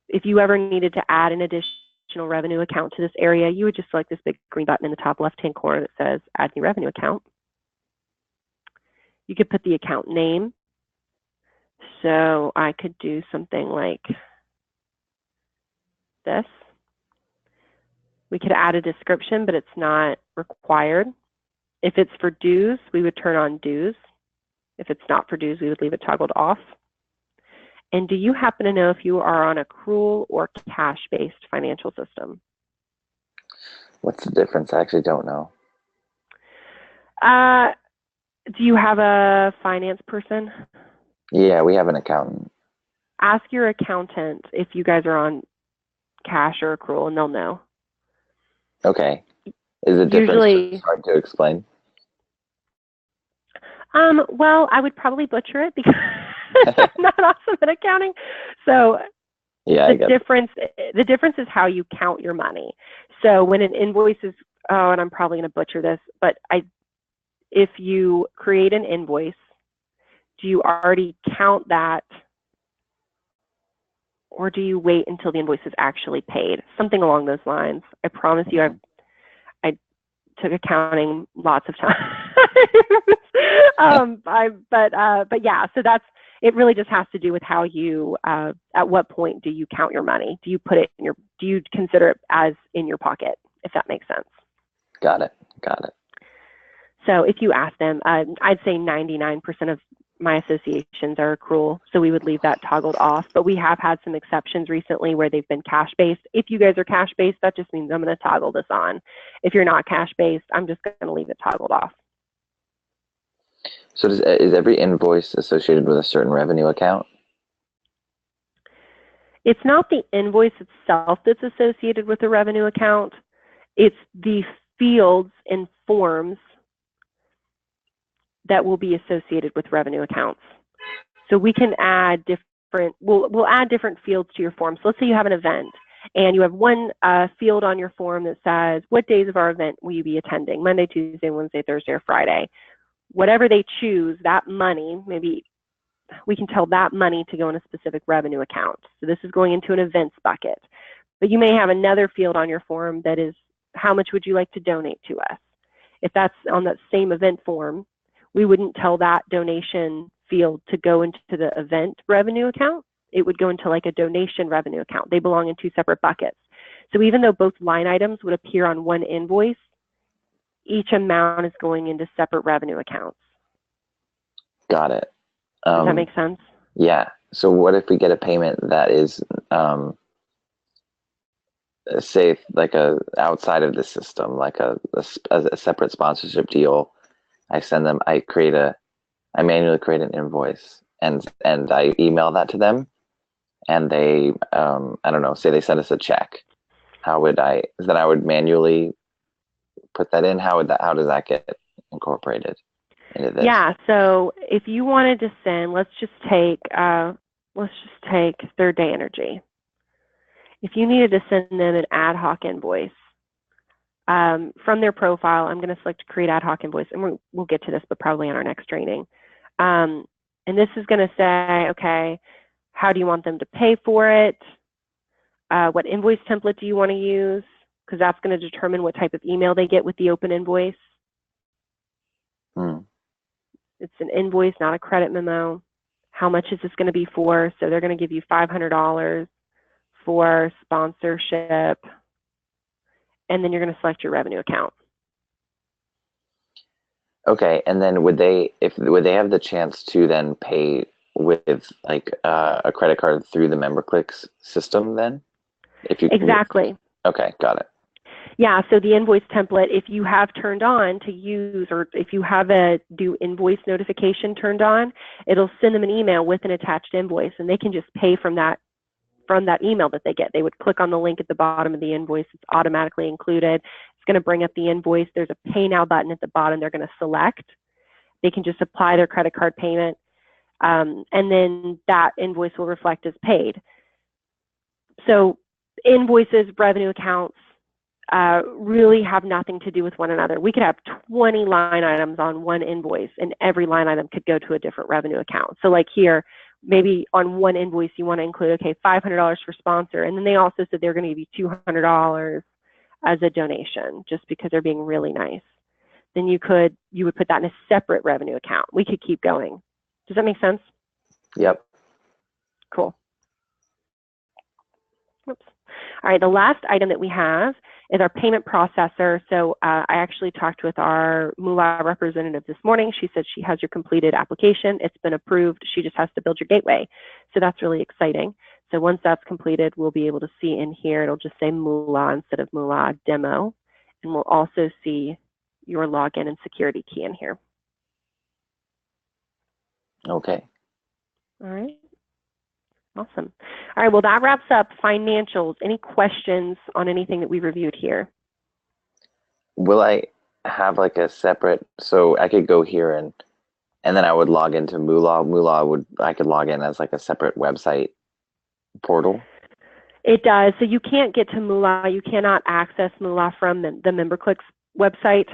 Speaker 1: if you ever needed to add an additional revenue account to this area, you would just select this big green button in the top left-hand corner that says Add New Revenue Account. You could put the account name. So I could do something like this. We could add a description, but it's not required. If it's for dues, we would turn on dues. If it's not for dues, we would leave it toggled off. And do you happen to know if you are on accrual or cash-based financial system?
Speaker 2: What's the difference? I actually don't know.
Speaker 1: Do you have a finance person?
Speaker 2: Yeah, we have an accountant.
Speaker 1: Ask your accountant if you guys are on cash or accrual, and they'll know.
Speaker 2: Okay. Is it different? Hard to explain?
Speaker 1: Well, I would probably butcher it because I'm not awesome at accounting. So
Speaker 2: yeah,
Speaker 1: the difference is how you count your money. So when an invoice is, and I'm probably going to butcher this, but if you create an invoice, do you already count that, or do you wait until the invoice is actually paid? Something along those lines. I promise you, I took accounting lots of times. But yeah, so it really just has to do with how you, at what point do you count your money? Do you put it do you consider it as in your pocket, if that makes sense?
Speaker 2: Got it.
Speaker 1: So if you ask them, I'd say 99% of my associations are accrual, so we would leave that toggled off. But we have had some exceptions recently where they've been cash-based. If you guys are cash-based, that just means I'm going to toggle this on. If you're not cash-based, I'm just going to leave it toggled off.
Speaker 2: So is every invoice associated with a certain revenue account?
Speaker 1: It's not the invoice itself that's associated with the revenue account. It's the fields and forms that will be associated with revenue accounts. So we can add we'll add different fields to your form. So let's say you have an event and you have one field on your form that says, what days of our event will you be attending? Monday, Tuesday, Wednesday, Thursday, or Friday. Whatever they choose, that money, maybe we can tell that money to go in a specific revenue account. So this is going into an events bucket. But you may have another field on your form that is, how much would you like to donate to us? If that's on that same event form, we wouldn't tell that donation field to go into the event revenue account. It would go into like a donation revenue account. They belong in 2 separate buckets. So even though both line items would appear on one invoice, each amount is going into separate revenue accounts.
Speaker 2: Got it.
Speaker 1: Does that make sense?
Speaker 2: Yeah. So what if we get a payment that is, say, like a outside of the system, like a separate sponsorship deal? I send them. I manually create an invoice, and I email that to them, and they, I don't know, say they send us a check. How would I? Then I would manually put that in. How does that get incorporated into this?
Speaker 1: Yeah. So if you wanted to send, let's just take Third Day Energy. If you needed to send them an ad hoc invoice from their profile, I'm going to select create ad hoc invoice, and we'll get to this, but probably on our next training. And this is going to say, okay, how do you want them to pay for it? What invoice template do you want to use? Because that's going to determine what type of email they get with the open invoice. It's an invoice, not a credit memo. How much is this going to be for? So they're going to give you $500 for sponsorship, and then you're going to select your revenue account.
Speaker 2: Okay, and then would they have the chance to then pay with like a credit card through the MemberClicks system then?
Speaker 1: Exactly.
Speaker 2: Okay, got it.
Speaker 1: Yeah, so the invoice template, if you have turned on to use, or if you have a do invoice notification turned on, it'll send them an email with an attached invoice, and they can just pay from that email that they get. They would click on the link at the bottom of the invoice. It's automatically included. It's going to bring up the invoice. There's a Pay Now button at the bottom they're going to select. They can just apply their credit card payment, and then that invoice will reflect as paid. So invoices, revenue accounts, really have nothing to do with one another. We could have 20 line items on one invoice, and every line item could go to a different revenue account. So like here, maybe on one invoice you want to include, okay, $500 for sponsor, and then they also said they're going to give you $200 as a donation just because they're being really nice. Then you would put that in a separate revenue account. We could keep going. Does that make sense?
Speaker 2: Yep.
Speaker 1: Cool. Oops. All right, the last item that we have is our payment processor. So I actually talked with our Moolah representative this morning. She said she has your completed application. It's been approved. She just has to build your gateway. So that's really exciting. So once that's completed, we'll be able to see in here, it'll just say Moolah instead of Moolah demo. And we'll also see your login and security key in here.
Speaker 2: Okay.
Speaker 1: All right. Awesome. All right, well, that wraps up financials. Any questions on anything that we reviewed here?
Speaker 2: Will I have like a separate, so I could go here and then I would log into Moolah. I could log in as like a separate website portal?
Speaker 1: It does. So you can't get to Moolah. You cannot access Moolah from the MemberClicks website.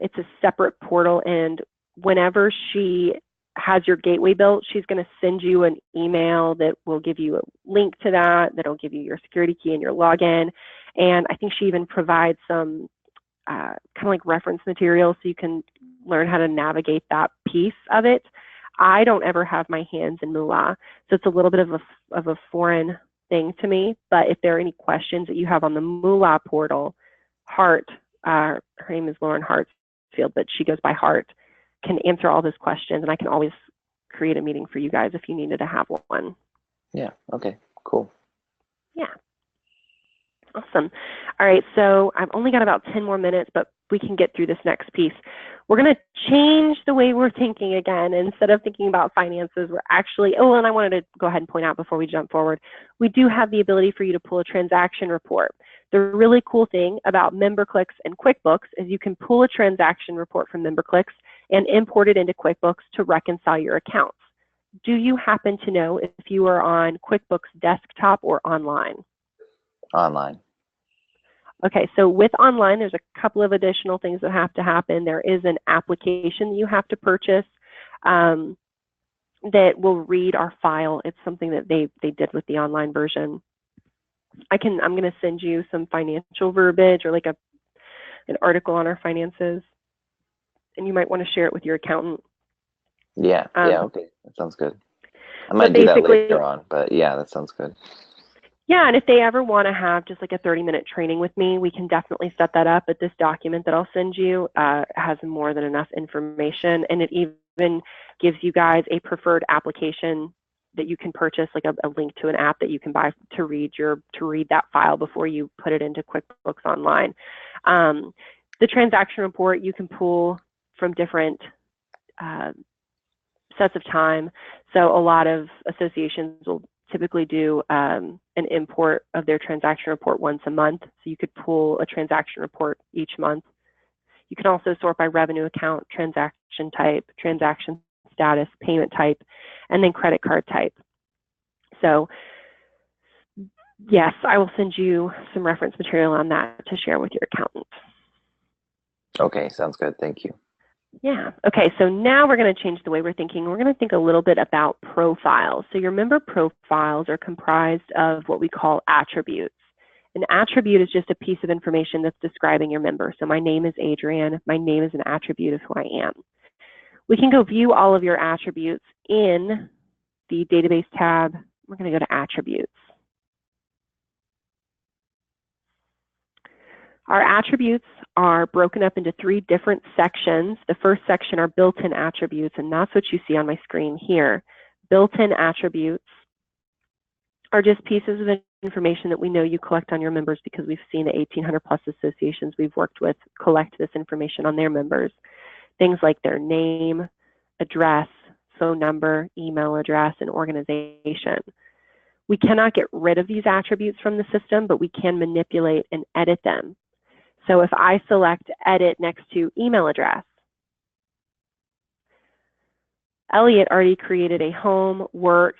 Speaker 1: It's a separate portal, and whenever she has your gateway built, she's going to send you an email that will give you a link to that'll give you your security key and your login. And I think she even provides some kind of like reference material so you can learn how to navigate that piece of it. I don't ever have my hands in Moolah, so it's a little bit of a foreign thing to me. But if there are any questions that you have on the Moolah portal, Hart, her name is Lauren Hartsfield, but she goes by Hart, can answer all those questions, and I can always create a meeting for you guys if you needed to have one.
Speaker 2: Yeah, okay, cool.
Speaker 1: Yeah. Awesome. All right, so I've only got about 10 more minutes, but we can get through this next piece. We're going to change the way we're thinking again. Instead of thinking about finances, we're actually, oh, and I wanted to go ahead and point out before we jump forward, we do have the ability for you to pull a transaction report. The really cool thing about MemberClicks and QuickBooks is you can pull a transaction report from MemberClicks and import it into QuickBooks to reconcile your accounts. Do you happen to know if you are on QuickBooks desktop or online?
Speaker 2: Online.
Speaker 1: Okay, so with online, there's a couple of additional things that have to happen. There is an application you have to purchase that will read our file. It's something that they did with the online version. I'm going to send you some financial verbiage or like an article on our finances, and you might want to share it with your accountant.
Speaker 2: Yeah, okay, that sounds good. I might do that later on, but yeah, that sounds good.
Speaker 1: Yeah, and if they ever want to have just like a 30-minute training with me, we can definitely set that up. But this document that I'll send you has more than enough information, and it even gives you guys a preferred application that you can purchase, like a link to an app that you can buy to read that file before you put it into QuickBooks Online. The transaction report you can pull from different sets of time. So a lot of associations will typically do an import of their transaction report once a month. So you could pull a transaction report each month. You can also sort by revenue account, transaction type, transaction status, payment type, and then credit card type. So yes, I will send you some reference material on that to share with your accountant.
Speaker 2: Okay, sounds good. Thank you.
Speaker 1: Yeah. Okay, so now we're going to change the way we're thinking. We're going to think a little bit about profiles. So your member profiles are comprised of what we call attributes. An attribute is just a piece of information that's describing your member. So my name is Adrienne. My name is an attribute of who I am. We can go view all of your attributes in the database tab. We're going to go to attributes. Our attributes are broken up into 3 different sections. The first section are built-in attributes, and that's what you see on my screen here. Built-in attributes are just pieces of information that we know you collect on your members because we've seen the 1,800 plus associations we've worked with collect this information on their members. Things like their name, address, phone number, email address, and organization. We cannot get rid of these attributes from the system, but we can manipulate and edit them. So if I select edit next to email address, Elliot already created a home, work,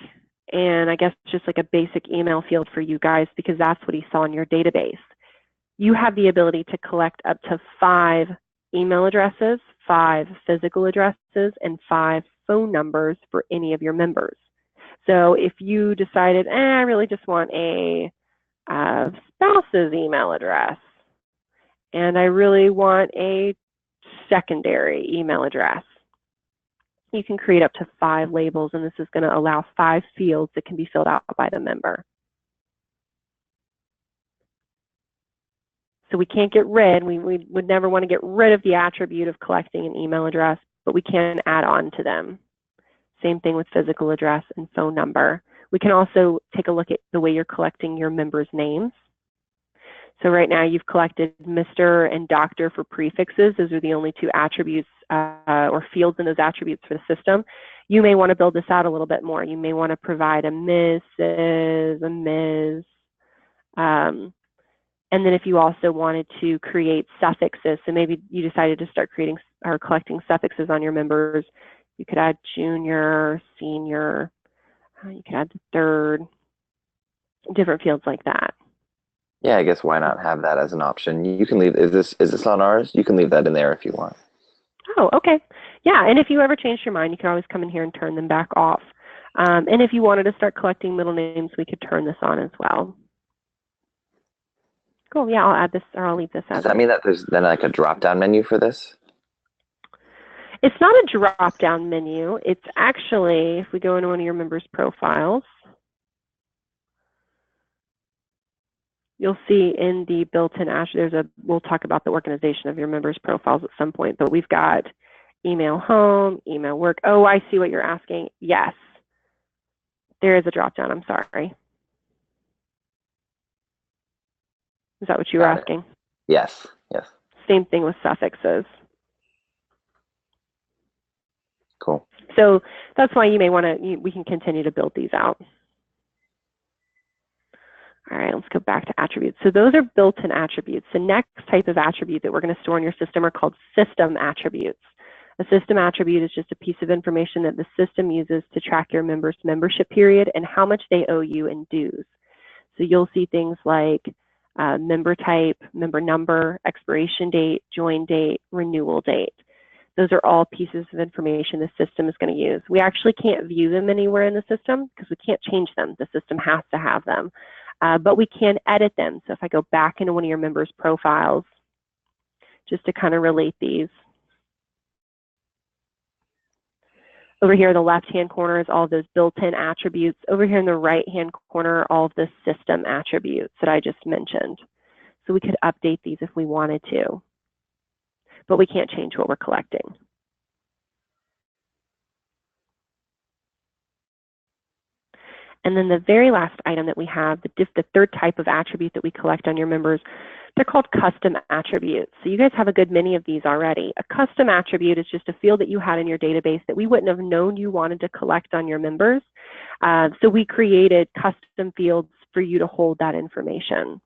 Speaker 1: and I guess just like a basic email field for you guys because that's what he saw in your database. You have the ability to collect up to 5 email addresses, 5 physical addresses, and 5 phone numbers for any of your members. So if you decided, I really just want a spouse's email address, and I really want a secondary email address, you can create up to 5 labels, and this is going to allow 5 fields that can be filled out by the member. So we can't get rid, we would never want to get rid of the attribute of collecting an email address, but we can add on to them. Same thing with physical address and phone number. We can also take a look at the way you're collecting your members' names. So right now you've collected Mr. and Dr. for prefixes. Those are the only 2 attributes or fields in those attributes for the system. You may want to build this out a little bit more. You may want to provide a Mrs., a Ms. And then if you also wanted to create suffixes, so maybe you decided to start creating or collecting suffixes on your members, you could add junior, senior, you could add the third, different fields like that.
Speaker 2: Yeah, I guess why not have that as an option? You can leave, is this on ours? You can leave that in there if you want.
Speaker 1: Oh, okay. Yeah, and if you ever change your mind, you can always come in here and turn them back off. And if you wanted to start collecting middle names, we could turn this on as well. Cool, yeah, I'll add this, or I'll leave this as.
Speaker 2: Does that mean that there's then like a drop-down menu for this?
Speaker 1: It's not a drop-down menu. It's actually, if we go into one of your members' profiles, you'll see in the built-in we'll talk about the organization of your members' profiles at some point, but we've got email home, email work. Oh, I see what you're asking. Yes, there is a drop-down. I'm sorry. Is that what you were asking?
Speaker 2: Yes, yes.
Speaker 1: Same thing with suffixes.
Speaker 2: Cool.
Speaker 1: So that's why you may want to, we can continue to build these out. All right, let's go back to attributes. So those are built-in attributes. The next type of attribute that we're going to store in your system are called system attributes. A system attribute is just a piece of information that the system uses to track your members' membership period and how much they owe you in dues. So you'll see things like member type, member number, expiration date, join date, renewal date. Those are all pieces of information the system is going to use. We actually can't view them anywhere in the system because we can't change them. The system has to have them. But we can edit them. So if I go back into one of your members' profiles, just to kind of relate these. Over here in the left-hand corner is all of those built-in attributes. Over here in the right-hand corner are all of the system attributes that I just mentioned. So we could update these if we wanted to, but we can't change what we're collecting. And then the very last item that we have, the third type of attribute that we collect on your members, they're called custom attributes. So you guys have a good many of these already. A custom attribute is just a field that you had in your database that we wouldn't have known you wanted to collect on your members. So we created custom fields for you to hold that information.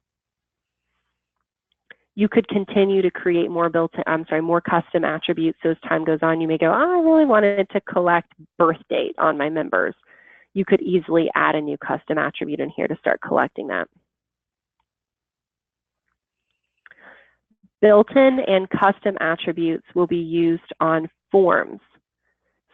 Speaker 1: You could continue to create more more custom attributes. So as time goes on, you may go, oh, I really wanted to collect birth date on my members. You could easily add a new custom attribute in here to start collecting that. Built-in and custom attributes will be used on forms.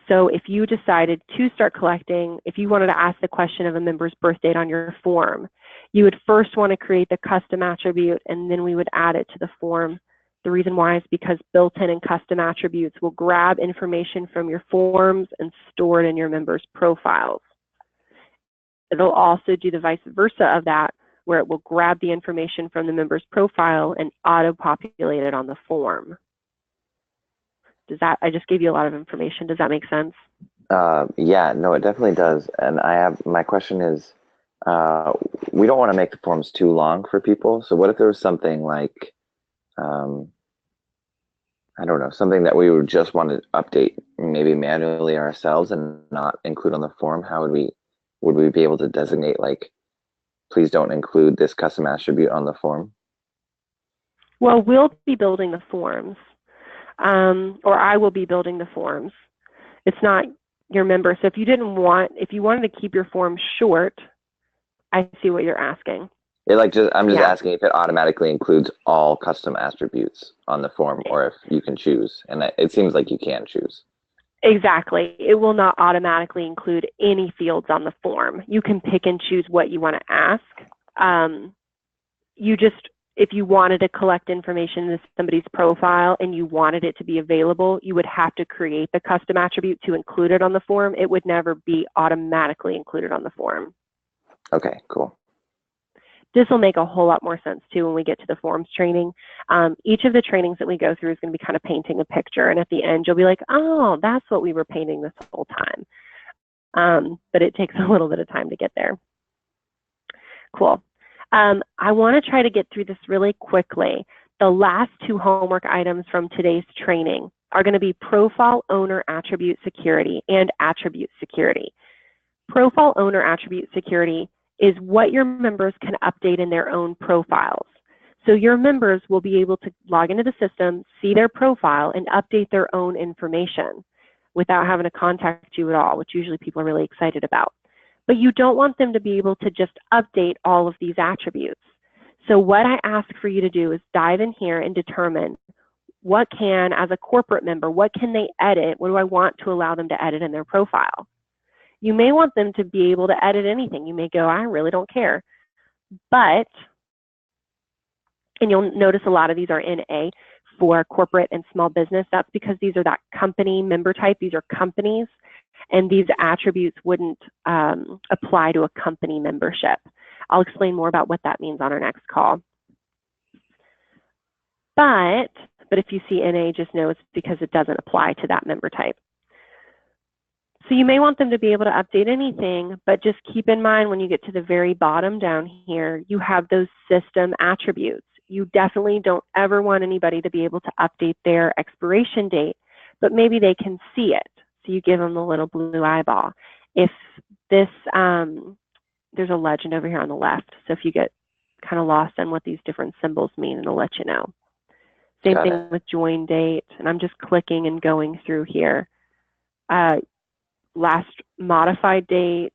Speaker 1: So if you decided to start collecting, if you wanted to ask the question of a member's birth date on your form, you would first want to create the custom attribute and then we would add it to the form. The reason why is because built-in and custom attributes will grab information from your forms and store it in your members' profiles. It'll also do the vice versa of that, where it will grab the information from the member's profile and auto-populate it on the form. I just gave you a lot of information. Does that make sense?
Speaker 2: Yeah, no, it definitely does. And my question is, we don't want to make the forms too long for people. So what if there was something like, I don't know, something that we would just want to update maybe manually ourselves and not include on the form? How would we be able to designate, like, please don't include this custom attribute on the form?
Speaker 1: Well, we'll be building the forms, or I will be building the forms. It's not your member. So if you wanted to keep your form short, I see what you're asking.
Speaker 2: I'm just asking if it automatically includes all custom attributes on the form, or if you can choose. And it seems like you can choose.
Speaker 1: Exactly. It will not automatically include any fields on the form. You can pick and choose what you want to ask. If you wanted to collect information in somebody's profile and you wanted it to be available, you would have to create the custom attribute to include it on the form. It would never be automatically included on the form.
Speaker 2: Okay, cool.
Speaker 1: This will make a whole lot more sense too when we get to the forms training. Each of the trainings that we go through is going to be kind of painting a picture, and at the end you'll be like, oh, that's what we were painting this whole time. But it takes a little bit of time to get there. Cool. I want to try to get through this really quickly. The last two homework items from today's training are going to be profile owner attribute security and attribute security. Profile owner attribute security is what your members can update in their own profiles. So your members will be able to log into the system, see their profile, and update their own information without having to contact you at all, which usually people are really excited about. But you don't want them to be able to just update all of these attributes. So what I ask for you to do is dive in here and determine what can, as a corporate member, what can they edit? What do I want to allow them to edit in their profile? You may want them to be able to edit anything. You may go, I really don't care. But, and you'll notice a lot of these are NA for corporate and small business. That's because these are that company member type. These are companies, and these attributes wouldn't apply to a company membership. I'll explain more about what that means on our next call. But if you see NA, just know it's because it doesn't apply to that member type. So you may want them to be able to update anything, but just keep in mind when you get to the very bottom down here, you have those system attributes. You definitely don't ever want anybody to be able to update their expiration date, but maybe they can see it. So you give them the little blue eyeball. If this, there's a legend over here on the left. So if you get kind of lost on what these different symbols mean, it'll let you know. Same thing with join date. And I'm just clicking and going through here. Last modified date,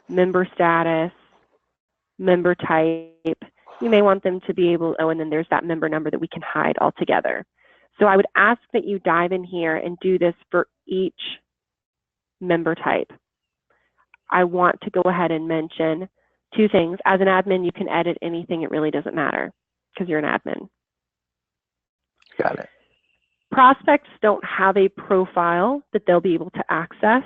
Speaker 1: member status, member type. You may want them to be able, and then there's that member number that we can hide altogether. So I would ask that you dive in here and do this for each member type. I want to go ahead and mention two things. As an admin, you can edit anything. It really doesn't matter because you're an admin.
Speaker 2: Got it.
Speaker 1: Prospects don't have a profile that they'll be able to access,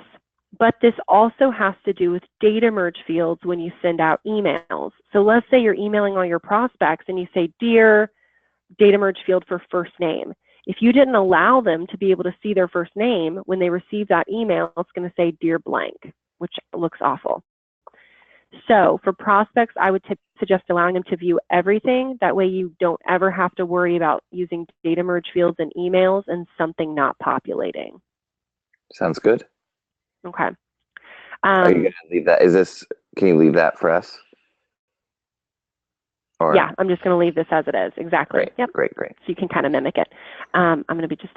Speaker 1: but this also has to do with data merge fields when you send out emails. So let's say you're emailing all your prospects and you say, dear data merge field for first name. If you didn't allow them to be able to see their first name, when they receive that email, it's going to say dear blank, which looks awful. So for prospects, I would suggest allowing them to view everything. That way you don't ever have to worry about using data merge fields in emails and something not populating.
Speaker 2: Sounds good.
Speaker 1: Okay.
Speaker 2: Are you going to leave that? Can you leave that for us? Or?
Speaker 1: Yeah, I'm just going to leave this as it is. Exactly.
Speaker 2: Great.
Speaker 1: Yep.
Speaker 2: Great.
Speaker 1: So you can kind of mimic it. I'm going to be just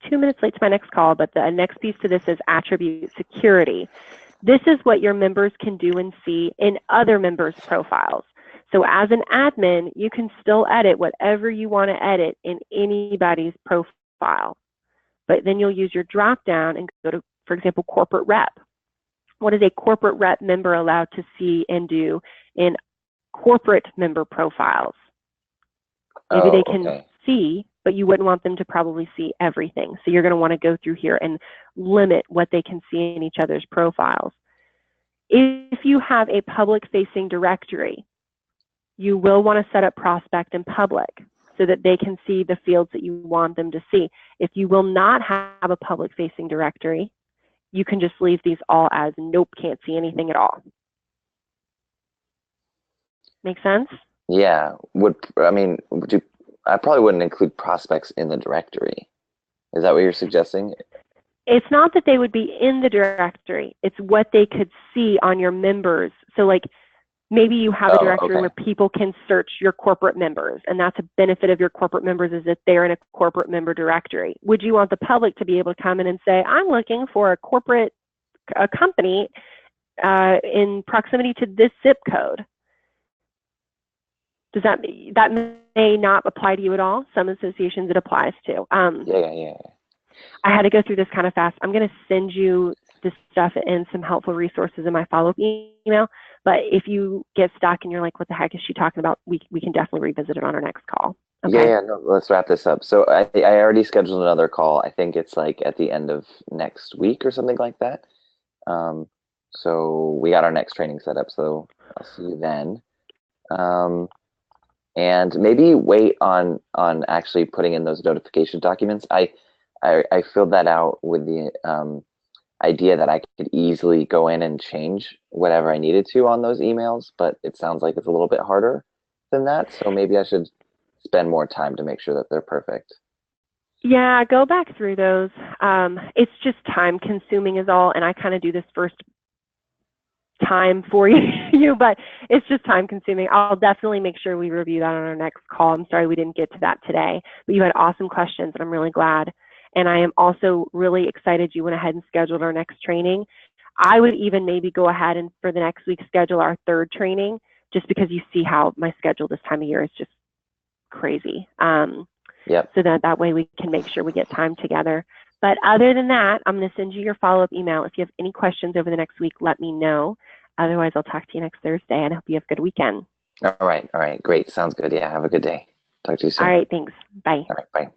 Speaker 1: 2 minutes late to my next call, but the next piece to this is attribute security. This is what your members can do and see in other members' profiles. So as an admin, you can still edit whatever you want to edit in anybody's profile. But then you'll use your drop down and go to, for example, corporate rep. What is a corporate rep member allowed to see and do in corporate member profiles? Maybe they can see, but you wouldn't want them to probably see everything. So you're going to want to go through here and limit what they can see in each other's profiles. If you have a public-facing directory, you will want to set up prospect in public so that they can see the fields that you want them to see. If you will not have a public-facing directory, you can just leave these all as nope, can't see anything at all. Make sense?
Speaker 2: Yeah. I probably wouldn't include prospects in the directory. Is that what you're suggesting?
Speaker 1: It's not that they would be in the directory. It's what they could see on your members. So like maybe you have a directory where people can search your corporate members, and that's a benefit of your corporate members is that they're in a corporate member directory. Would you want the public to be able to come in and say, I'm looking for a company in proximity to this zip code? Does that may not apply to you at all? Some associations it applies to.
Speaker 2: Yeah.
Speaker 1: I had to go through this kind of fast. I'm going to send you this stuff and some helpful resources in my follow-up email. But if you get stuck and you're like, what the heck is she talking about? We can definitely revisit it on our next call. Okay?
Speaker 2: Yeah. No, let's wrap this up. So I already scheduled another call. I think it's like at the end of next week or something like that. So we got our next training set up. So I'll see you then. And maybe wait on actually putting in those notification documents. I filled that out with the idea that I could easily go in and change whatever I needed to on those emails, but it sounds like it's a little bit harder than that. So maybe I should spend more time to make sure that they're perfect.
Speaker 1: Yeah, go back through those. It's just time consuming is all, and I kind of do this first time for you, but it's just time consuming. I'll definitely make sure we review that on our next call. I'm sorry we didn't get to that today, but you had awesome questions and I'm really glad. And I am also really excited you went ahead and scheduled our next training. I would even maybe go ahead and for the next week schedule our third training, just because you see how my schedule this time of year is just crazy.
Speaker 2: Yep.
Speaker 1: So that way we can make sure we get time together. But other than that, I'm going to send you your follow-up email. If you have any questions over the next week, let me know. Otherwise, I'll talk to you next Thursday, and I hope you have a good weekend.
Speaker 2: All right. Great. Sounds good. Yeah, have a good day. Talk to you soon.
Speaker 1: All right, thanks. Bye.
Speaker 2: All right, bye.